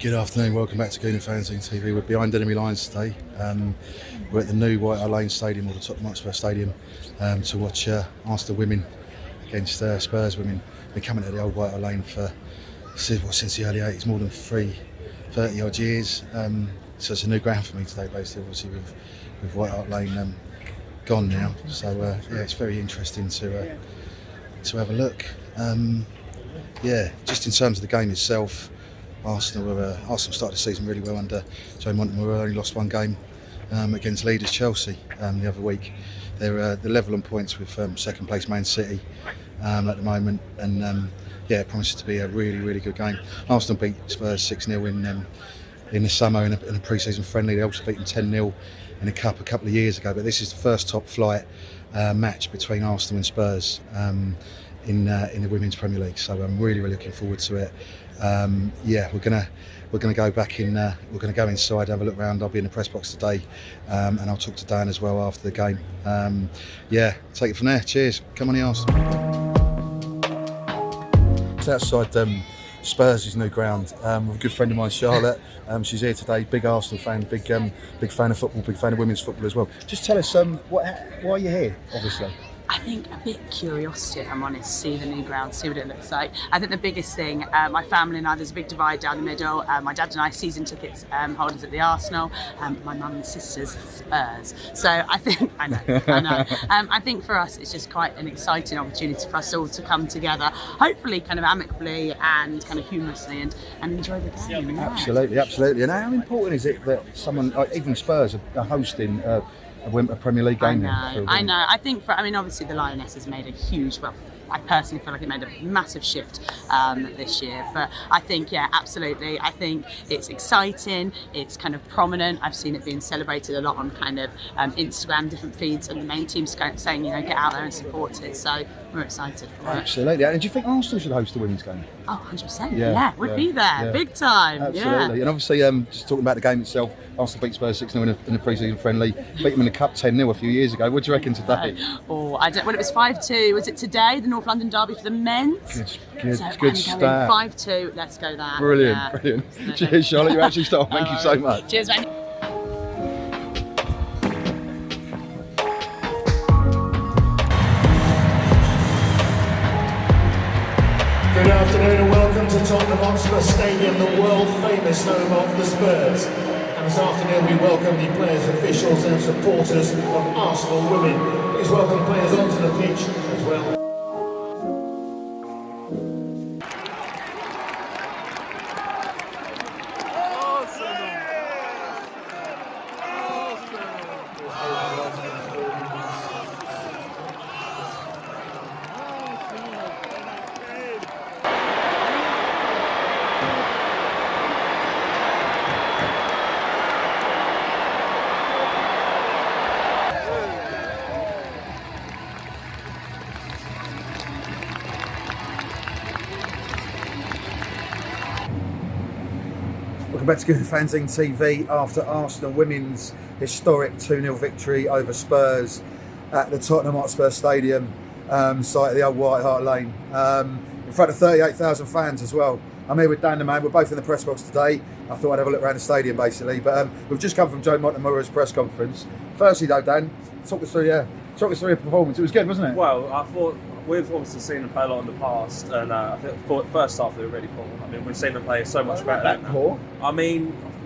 Good afternoon, welcome back to Gooner Fanzine TV. We're behind enemy lines today. We're at the new White Hart Lane Stadium, or the Tottenham Hotspur Stadium, to watch Arsenal women against Spurs women. Been coming to the old White Hart Lane since the early 80s, more than 30 odd years. So it's a new ground for me today, basically, obviously with White Hart Lane gone now. So yeah, it's very interesting to have a look. Just in terms of the game itself, Arsenal started the season really well under Joe Montemurro. Only lost one game against leaders Chelsea the other week. They're level on points with second place Man City at the moment, and it promises to be a really good game. Arsenal beat Spurs 6-0 in the summer in a pre-season friendly. They also beat them 10-0 in a cup a couple of years ago. But this is the first top flight match between Arsenal and Spurs in the Women's Premier League. So I'm really looking forward to it. We're gonna go back in. We're gonna go inside, have a look around. I'll be in the press box today, and I'll talk to Dan as well after the game. Take it from there. Cheers. Come on, the Arsenal. It's outside Spurs' new ground with a good friend of mine, Charlotte. She's here today. Big Arsenal fan, big fan of football, big fan of women's football as well. Just tell us why are you here? Obviously. I think a bit curiosity, if I'm honest, see the new ground, see what it looks like. I think the biggest thing, my family and I, there's a big divide down the middle. My dad and I, season tickets holders at the Arsenal. My mum and sister's Spurs. So I think, I know. I think for us, it's just quite an exciting opportunity for us all to come together, hopefully kind of amicably and kind of humorously and enjoy the game. Yeah. Absolutely. And how important is it that someone, even Spurs, are hosting a Premier League game? I know. I think obviously the Lioness has made a huge, I personally feel like it made a massive shift this year. But I think, absolutely. I think it's exciting. It's kind of prominent. I've seen it being celebrated a lot on kind of Instagram, different feeds, and the main team's saying, get out there and support it. So we're excited for it. Absolutely. And do you think Arsenal should host the women's game? Oh, 100%. We'd be there, big time. Absolutely. And obviously, just talking about the game itself, Arsenal beat Spurs 6-0 in a pre-season friendly. Beat them in the Cup 10-0 a few years ago. What do you reckon today? I don't. Well, it was 5-2. Was it today? The North London derby for the men's. Good start. 5-2. Let's go that. Brilliant. Cheers, Charlotte. You actually started. Thank you so much. Cheers, mate. Good afternoon and welcome to Tottenham Hotspur Stadium, the world famous home of the Spurs. And this afternoon we welcome the players, officials and supporters of Arsenal women. Please welcome the players onto the pitch as well. Welcome back to Gooner Fanzine TV after Arsenal women's historic 2-0 victory over Spurs at the Tottenham Hotspur Stadium, site of the old White Hart Lane, in front of 38,000 fans as well. I'm here with Dan the man. We're both in the press box today. I thought I'd have a look around the stadium basically, but we've just come from Joe Montemurro's press conference. Firstly though, Dan, talk us through your performance. It was good, wasn't it? Well, I thought we've obviously seen them play a lot in the past, and I think for the first half they were really poor. We've seen them play so much better. That poor? I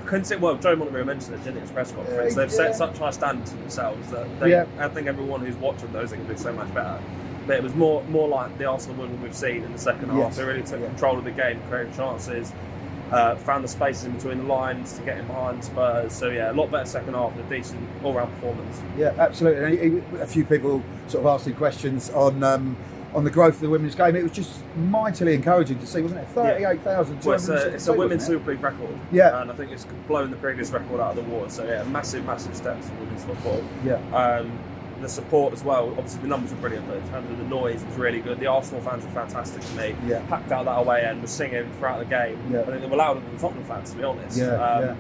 couldn't say. Well, Joe Montemurro mentioned it, didn't he, at his press conference? They've set such high standards for themselves that I think everyone who's watching those can do so much better. But it was more like the Arsenal women we've seen in the second half. They really took control of the game, created chances, found the spaces in between the lines to get in behind Spurs. So a lot better second half and a decent all-round performance. Yeah, absolutely. A few people sort of asking questions on the growth of the women's game. It was just mightily encouraging to see, wasn't it? 38,000. Well, it's a women's Super League record. Yeah. And I think it's blown the previous record out of the water. So massive steps for women's football. Yeah. the support as well. Obviously, the numbers were brilliant, but in terms of the noise, it was really good. The Arsenal fans were fantastic to me. Yeah. Packed out that away end, was singing throughout the game. Yeah. I think they were louder than the Tottenham fans, to be honest.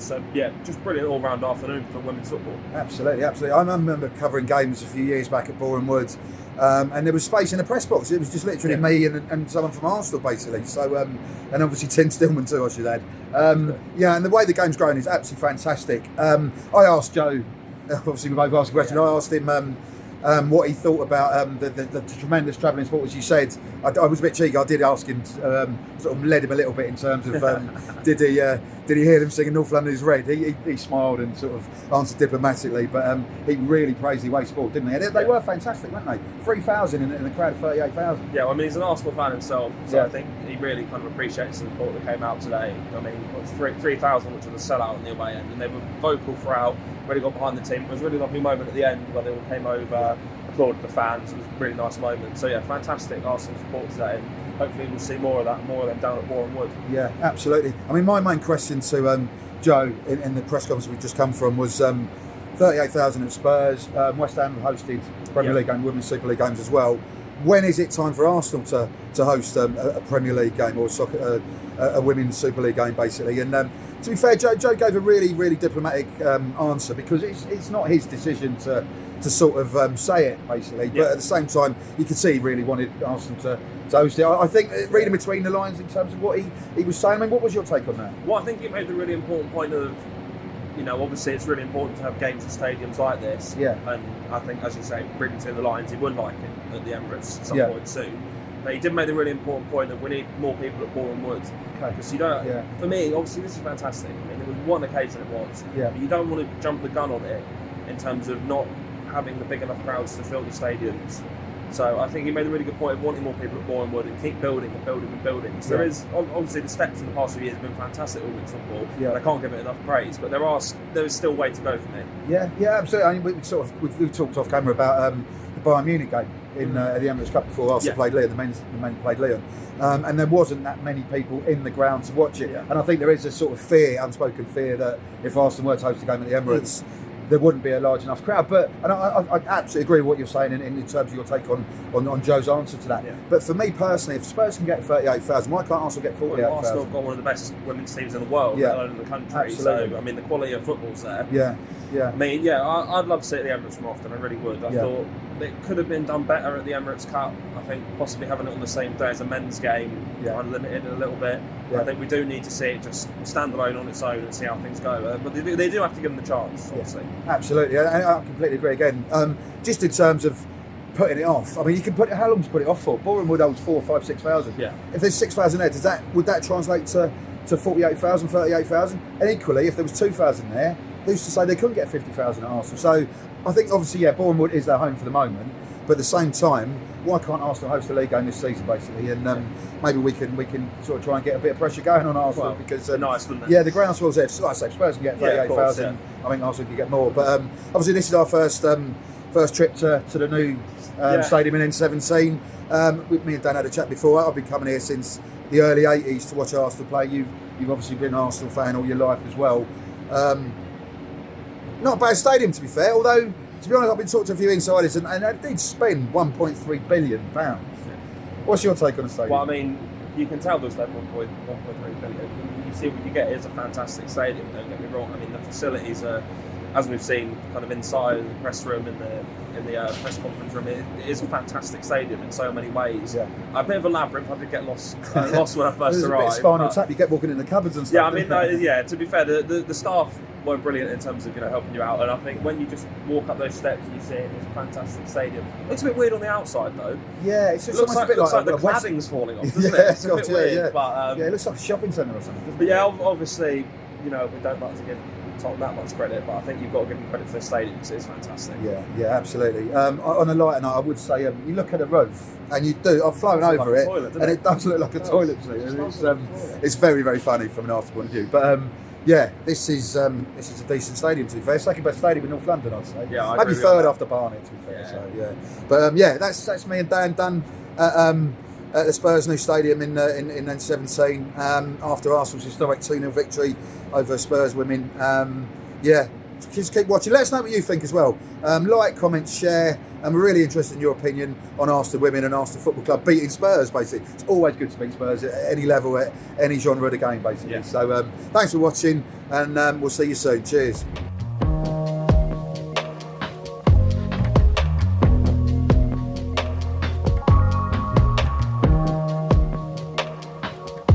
So yeah, just brilliant all-round afternoon for women's football. Absolutely. I remember covering games a few years back at Boreham Wood, and there was space in the press box. It was just literally me and someone from Arsenal, basically. So, and obviously Tim Stillman too, I should add. Yeah, and the way the game's grown is absolutely fantastic. I asked Joe, obviously we both asked a question, I asked him what he thought about the tremendous travelling sport, as you said. I was a bit cheeky, I did ask him, sort of led him a little bit in terms of did he hear them singing North London is Red? He smiled and sort of answered diplomatically, but he really praised the away sport, didn't he? They were fantastic, weren't they? 3,000 in a crowd of 38,000. Yeah, well, I mean, he's an Arsenal fan himself, so I think he really kind of appreciates the support that came out today. I mean, it was 3,000, which was a sellout on the away end, and they were vocal throughout, really got behind the team. It was a really lovely moment at the end where they all came over, applauded the fans. It was a really nice moment. So yeah, fantastic Arsenal support today, and hopefully we'll see more of them down at Boreham Wood. Yeah, absolutely. I mean, my main question to Joe in the press conference we've just come from was 38,000 at Spurs. West Ham have hosted Premier League and Women's Super League games as well. When is it time for Arsenal to host a Premier League game or a Women's Super League game, basically? And to be fair, Joe gave a really, really diplomatic answer, because it's not his decision to sort of say it, basically. But at the same time, you could see he really wanted Arsenal to host it. I think reading between the lines in terms of what he was saying. I mean, what was your take on that? Well, I think he made the really important point of, obviously it's really important to have games in stadiums like this. Yeah. And I think, as you say, reading between the lines, he would like it at the Emirates at some point soon. But he did make the really important point that we need more people at Boreham Wood. Okay. Because you don't, for me, obviously this is fantastic. I mean, there was one occasion it was. Yeah. But you don't want to jump the gun on it in terms of not having the big enough crowds to fill the stadiums. So I think he made a really good point of wanting more people at Boreham Wood and keep building and building and building. So there is, obviously the steps in the past few years have been fantastic at women's football, and I can't give it enough praise, but there is still way to go for me. Yeah, absolutely. I mean, we've talked off camera about the Bayern Munich game in the Emirates Cup before Arsenal played Lyon, the men played Lyon, and there wasn't that many people in the ground to watch it. And I think there is a sort of fear, unspoken fear, that if Arsenal were to host a game at the Emirates, there wouldn't be a large enough crowd. But I absolutely agree with what you're saying in terms of your take on Joe's answer to that. Yeah. But for me personally, if Spurs can get 38,000, why can't Arsenal get 48,000? Arsenal have got one of the best women's teams in the world, let alone in the country. Absolutely. So I mean, the quality of football's there. I mean, I'd love to see it at the Emirates more often. I really would. I thought it could have been done better at the Emirates Cup. I think possibly having it on the same day as a men's game, kind of limited it a little bit. I think we do need to see it just stand alone on its own and see how things go. But they do have to give them the chance, obviously. Absolutely, I completely agree. Again, just in terms of putting it off, I mean, you can put it. How long to put it off for? Boreham Wood holds 4, 5, 6,000. Yeah. If there's 6,000 there, would that translate to 48,000, 38,000? And equally, if there was 2,000 there, who's to say they couldn't get 50,000 at Arsenal? So I think obviously, Boreham Wood is their home for the moment. But at the same time, why can't Arsenal host a league game this season, basically? And maybe we can sort of try and get a bit of pressure going on Arsenal, because nice, wouldn't it? Yeah, the groundswell's there. Like I say, Spurs can get 38,000. I think Arsenal can get more. But obviously, this is our first trip to the new stadium in N17. Me and Dan had a chat before. I've been coming here since the early 80s to watch Arsenal play. You've obviously been an Arsenal fan all your life as well. Not a bad stadium, to be fair, although, to be honest, I've been talking to a few insiders, and they did spend £1.3 billion. What's your take on the stadium? Well, I mean, you can tell there's like 1.3 billion. You see what you get is a fantastic stadium, don't get me wrong. I mean, the facilities are, as we've seen, kind of inside the press room, in the press conference room, it is a fantastic stadium in so many ways. Yeah. A bit of a labyrinth. I did get lost when I first arrived. There's a bit of Spinal Tap. You get walking in the cupboards and stuff. Yeah, I mean, to be fair, the staff were brilliant in terms of helping you out, and I think when you just walk up those steps and you see it, it's a fantastic stadium. It looks a bit weird on the outside though. Yeah, it looks like the cladding's falling off, doesn't it? It's a bit weird, but it looks like a shopping centre or something. But yeah, obviously, we don't like to give Tottenham that much credit, but I think you've got to give them credit for the stadium because it's fantastic. Yeah, absolutely. On a lighter note, I would say you look at the roof, and you do. I've flown over it, and it does look like a toilet seat. It's very, very funny from an Arsenal point of view. But this is a decent stadium, to be fair. Second best stadium in North London, I'd say. Yeah, maybe third after Barnet, to be fair. Yeah. So but that's me and Dan done at the Spurs new stadium in N17 after Arsenal's historic 2-0 victory over Spurs women. Just keep watching. Let us know what you think as well. Like, comment, share. and we're really interested in your opinion on Arsenal women and Arsenal Football Club beating Spurs. Basically, it's always good to beat Spurs at any level, at any genre of the game. Basically, so thanks for watching, and we'll see you soon. Cheers.